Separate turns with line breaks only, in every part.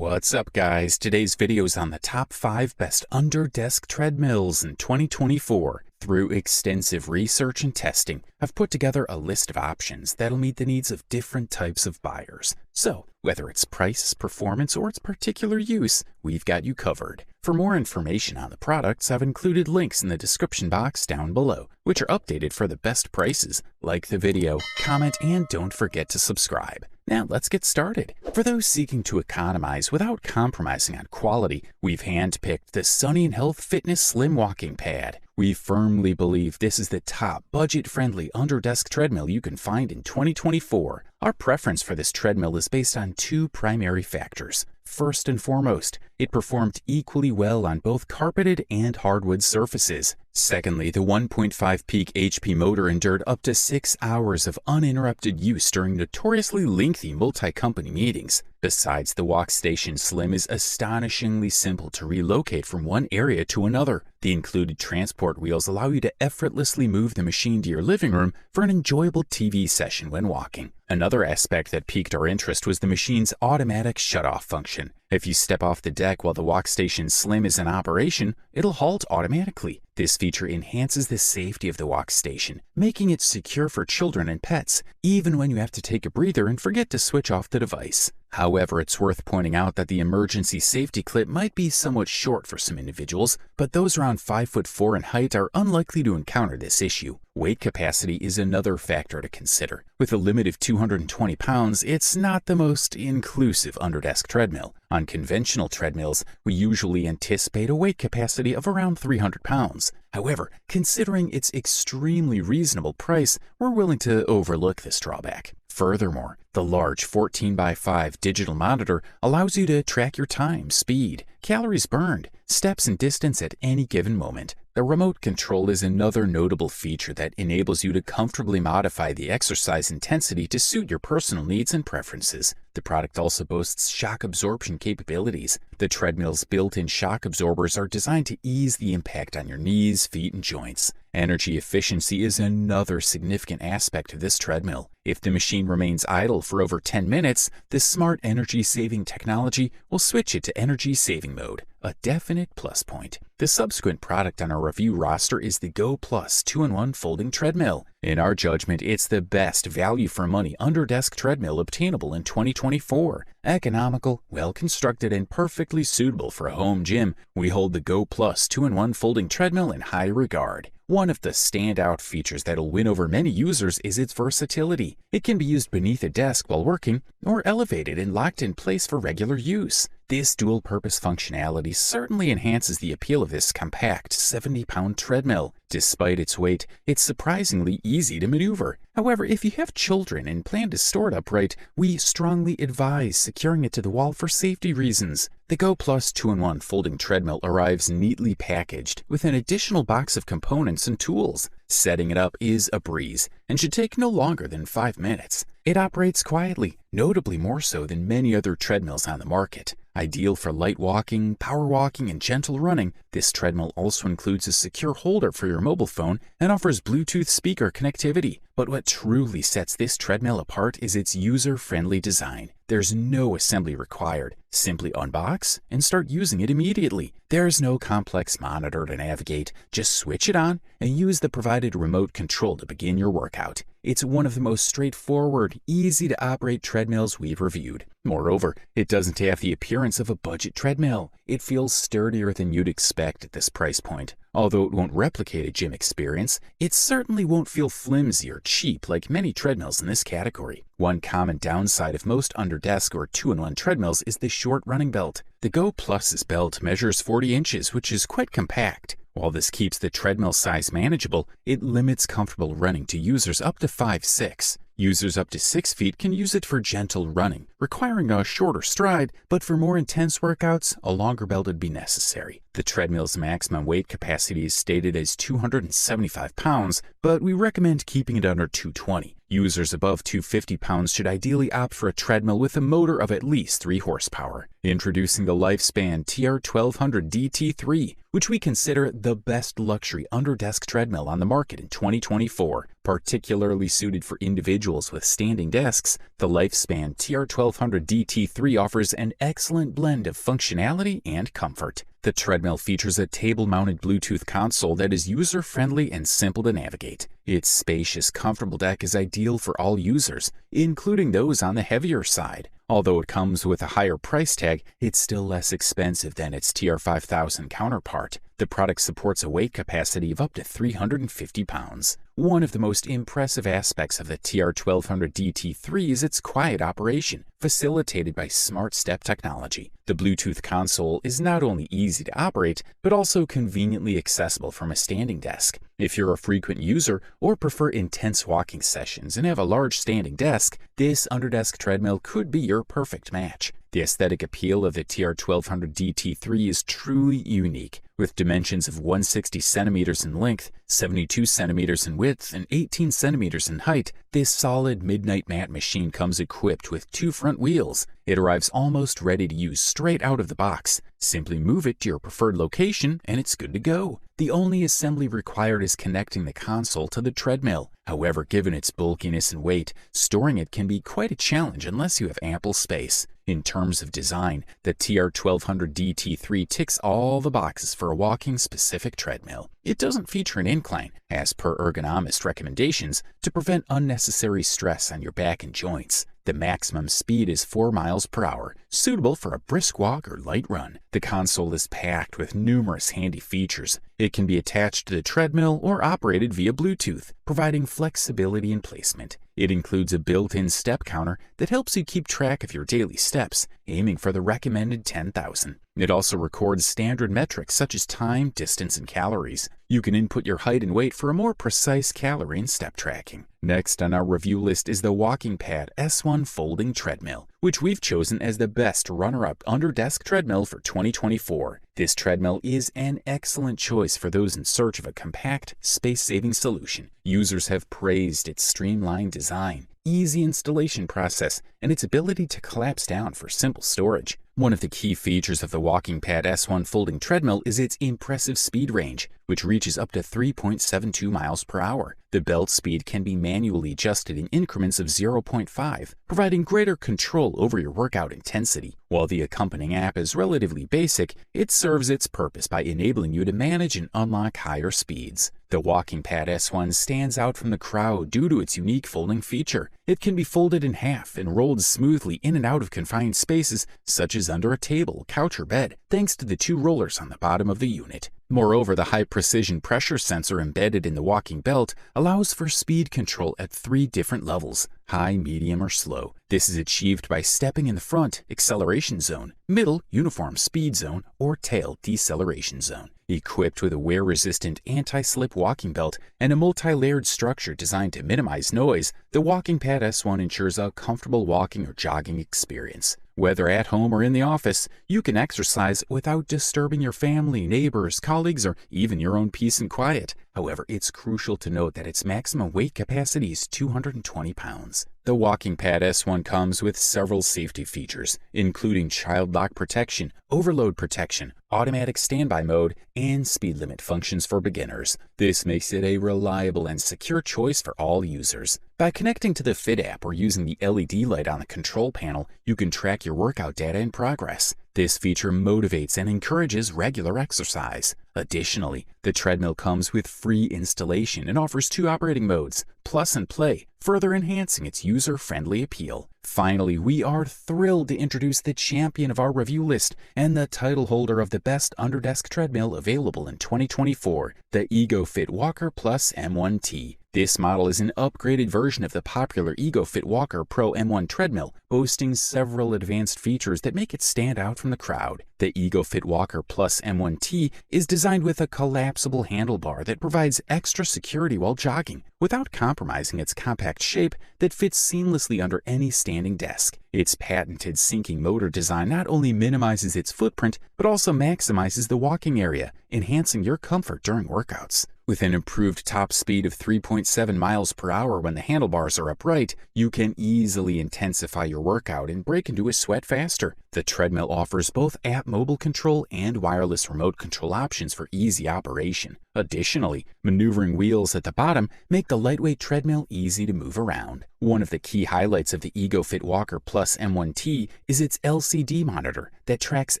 What's up, guys? Today's video is on the top 5 best Under Desk Treadmills in 2024. Through extensive research and testing, I've put together a list of options that'll meet the needs of different types of buyers. So, whether it's price, performance, or its particular use, we've got you covered. For more information on the products, I've included links in the description box down below, which are updated for the best prices. Like the video, comment, and don't forget to subscribe. Now let's get started. For those seeking to economize without compromising on quality, we've handpicked the Sunny and Health Fitness Slim Walking Pad. We firmly believe this is the top budget-friendly under-desk treadmill you can find in 2024. Our preference for this treadmill is based on two primary factors. First and foremost, it performed equally well on both carpeted and hardwood surfaces. Secondly, the 1.5 peak HP motor endured up to 6 hours of uninterrupted use during notoriously lengthy multi-company meetings. Besides, the Walkstation Slim is astonishingly simple to relocate from one area to another. The included transport wheels allow you to effortlessly move the machine to your living room for an enjoyable TV session when walking. Another aspect that piqued our interest was the machine's automatic shut-off function. If you step off the deck while the Walkstation Slim is in operation, it'll halt automatically. This feature enhances the safety of the Walkstation, making it secure for children and pets, even when you have to take a breather and forget to switch off the device. However, it's worth pointing out that the emergency safety clip might be somewhat short for some individuals, but those around 5'4" in height are unlikely to encounter this issue. Weight capacity is another factor to consider. With a limit of 220 pounds, it's not the most inclusive under-desk treadmill. On conventional treadmills, we usually anticipate a weight capacity of around 300 pounds. However, considering its extremely reasonable price, we're willing to overlook this drawback. Furthermore, the large 14x5 digital monitor allows you to track your time, speed, calories burned, steps, and distance at any given moment. The remote control is another notable feature that enables you to comfortably modify the exercise intensity to suit your personal needs and preferences. The product also boasts shock absorption capabilities. The treadmill's built-in shock absorbers are designed to ease the impact on your knees, feet, and joints. Energy efficiency is another significant aspect of this treadmill. If the machine remains idle for over 10 minutes, the smart energy-saving technology will switch it to energy-saving mode, a definite plus point. The subsequent product on our review roster is the Go Plus 2-in-1 folding treadmill. In our judgment, it's the best value-for-money under-desk treadmill obtainable in 2024. Economical, well-constructed, and perfectly suitable for a home gym, we hold the Go Plus 2-in-1 folding treadmill in high regard. One of the standout features that'll win over many users is its versatility. It can be used beneath a desk while working, or elevated and locked in place for regular use. This dual-purpose functionality certainly enhances the appeal of this compact 70-pound treadmill. Despite its weight, it's surprisingly easy to maneuver. However, if you have children and plan to store it upright, we strongly advise securing it to the wall for safety reasons. The Go Plus 2-in-1 folding treadmill arrives neatly packaged with an additional box of components and tools. Setting it up is a breeze and should take no longer than 5 minutes. It operates quietly, notably more so than many other treadmills on the market. Ideal for light walking, power walking, and gentle running, this treadmill also includes a secure holder for your mobile phone and offers Bluetooth speaker connectivity. But what truly sets this treadmill apart is its user-friendly design. There's no assembly required. Simply unbox and start using it immediately. There's no complex monitor to navigate. Just switch it on and use the provided remote control to begin your workout. It's one of the most straightforward, easy-to-operate treadmills we've reviewed. Moreover, it doesn't have the appearance of a budget treadmill. It feels sturdier than you'd expect at this price point. Although it won't replicate a gym experience, it certainly won't feel flimsy or cheap like many treadmills in this category. One common downside of most under-desk or 2-in-1 treadmills is the short running belt. The Go Plus's belt measures 40 inches, which is quite compact. While this keeps the treadmill size manageable, it limits comfortable running to users up to 5'6". Users up to 6 feet can use it for gentle running, requiring a shorter stride, but for more intense workouts, a longer belt would be necessary. The treadmill's maximum weight capacity is stated as 275 pounds, but we recommend keeping it under 220. Users above 250 pounds should ideally opt for a treadmill with a motor of at least 3 horsepower. Introducing the Lifespan TR1200 DT3, which we consider the best luxury under-desk treadmill on the market in 2024. Particularly suited for individuals with standing desks, the Lifespan TR1200 DT3 offers an excellent blend of functionality and comfort. The treadmill features a table-mounted Bluetooth console that is user-friendly and simple to navigate. Its spacious, comfortable deck is ideal for all users, including those on the heavier side. Although it comes with a higher price tag, it's still less expensive than its TR5000 counterpart. The product supports a weight capacity of up to 350 pounds. One of the most impressive aspects of the TR1200 DT3 is its quiet operation, facilitated by smart step technology. The Bluetooth console is not only easy to operate, but also conveniently accessible from a standing desk. If you're a frequent user or prefer intense walking sessions and have a large standing desk, this Under Desk treadmill could be your perfect match. The aesthetic appeal of the TR1200 DT3 is truly unique, with dimensions of 160 centimeters in length, 72 centimeters in width, and 18 centimeters in height. This solid midnight matte machine comes equipped with 2 front wheels. It arrives almost ready to use straight out of the box. Simply move it to your preferred location and it's good to go. The only assembly required is connecting the console to the treadmill. However, given its bulkiness and weight, storing it can be quite a challenge unless you have ample space. In terms of design, the TR1200 DT3 ticks all the boxes for a walking-specific treadmill. It doesn't feature an incline, as per ergonomist recommendations, to prevent unnecessary stress on your back and joints. The maximum speed is 4 miles per hour, suitable for a brisk walk or light run. The console is packed with numerous handy features. It can be attached to the treadmill or operated via Bluetooth, providing flexibility in placement. It includes a built-in step counter that helps you keep track of your daily steps, aiming for the recommended 10,000. It also records standard metrics such as time, distance, and calories. You can input your height and weight for a more precise calorie and step tracking. Next on our review list is the WalkingPad S1 Folding Treadmill, which we've chosen as the best runner-up Under Desk treadmill for 2024. This treadmill is an excellent choice for those in search of a compact, space-saving solution. Users have praised its streamlined design, easy installation process, and its ability to collapse down for simple storage. One of the key features of the WalkingPad S1 Folding Treadmill is its impressive speed range, which reaches up to 3.72 miles per hour. The belt speed can be manually adjusted in increments of 0.5, providing greater control over your workout intensity. While the accompanying app is relatively basic, it serves its purpose by enabling you to manage and unlock higher speeds. The WalkingPad S1 stands out from the crowd due to its unique folding feature. It can be folded in half and rolled smoothly in and out of confined spaces, such as under a table, couch, or bed, thanks to the 2 rollers on the bottom of the unit. Moreover, the high-precision pressure sensor embedded in the walking belt allows for speed control at 3 different levels: high, medium, or slow. This is achieved by stepping in the front, acceleration zone, middle, uniform speed zone, or tail, deceleration zone. Equipped with a wear-resistant anti-slip walking belt and a multi-layered structure designed to minimize noise, the WalkingPad S1 ensures a comfortable walking or jogging experience. Whether at home or in the office, you can exercise without disturbing your family, neighbors, colleagues, or even your own peace and quiet. However, it's crucial to note that its maximum weight capacity is 220 pounds. The WalkingPad S1 comes with several safety features, including child lock protection, overload protection, automatic standby mode, and speed limit functions for beginners. This makes it a reliable and secure choice for all users. By connecting to the Fit app or using the LED light on the control panel, you can track your workout data and progress. This feature motivates and encourages regular exercise. Additionally, the treadmill comes with free installation and offers 2 operating modes, Plus and Play, further enhancing its user-friendly appeal. Finally, we are thrilled to introduce the champion of our review list and the title holder of the best Under Desk treadmill available in 2024, the EgoFit Walker Plus M1T. This model is an upgraded version of the popular EgoFit Walker Pro M1 treadmill, boasting several advanced features that make it stand out from the crowd. The EgoFit Walker Plus M1T is designed with a collapsible handlebar that provides extra security while jogging, without compromising its compact shape that fits seamlessly under any standing desk. Its patented sinking motor design not only minimizes its footprint, but also maximizes the walking area, enhancing your comfort during workouts. With an improved top speed of 3.7 miles per hour when the handlebars are upright, you can easily intensify your workout and break into a sweat faster. The treadmill offers both app mobile control and wireless remote control options for easy operation. Additionally, maneuvering wheels at the bottom make the lightweight treadmill easy to move around. One of the key highlights of the EgoFit Walker Plus M1T is its LCD monitor that tracks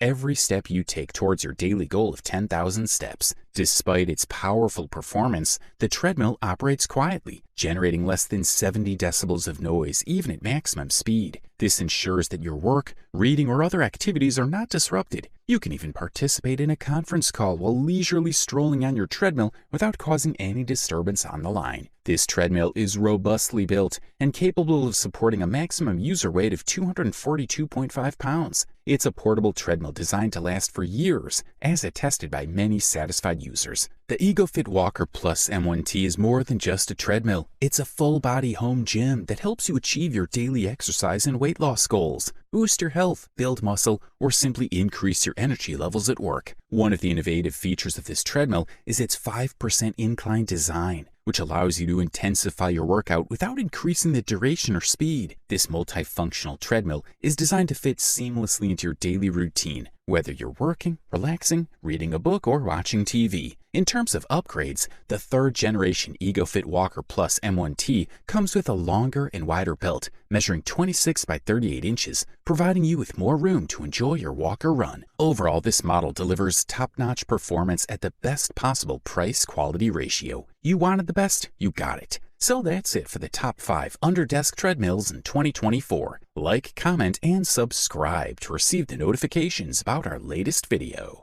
every step you take towards your daily goal of 10,000 steps. Despite its powerful performance, the treadmill operates quietly, generating less than 70 decibels of noise even at maximum speed. This ensures that your work, reading, or other activities are not disrupted. You can even participate in a conference call while leisurely strolling on your treadmill without causing any disturbance on the line. This treadmill is robustly built and capable of supporting a maximum user weight of 242.5 pounds. It's a portable treadmill designed to last for years, as attested by many satisfied users. The EgoFit Walker Plus M1T is more than just a treadmill. It's a full-body home gym that helps you achieve your daily exercise and weight loss goals, boost your health, build muscle, or simply increase your energy levels at work. One of the innovative features of this treadmill is its 5% incline design, which allows you to intensify your workout without increasing the duration or speed. This multifunctional treadmill is designed to fit seamlessly into your daily routine, whether you're working, relaxing, reading a book, or watching TV. In terms of upgrades, the third-generation EgoFit Walker Plus M1T comes with a longer and wider belt, measuring 26 by 38 inches, providing you with more room to enjoy your walk or run. Overall, this model delivers top-notch performance at the best possible price-quality ratio. You wanted the best, you got it. So that's it for the top 5 Under Desk Treadmills in 2024. Like, comment, and subscribe to receive the notifications about our latest video.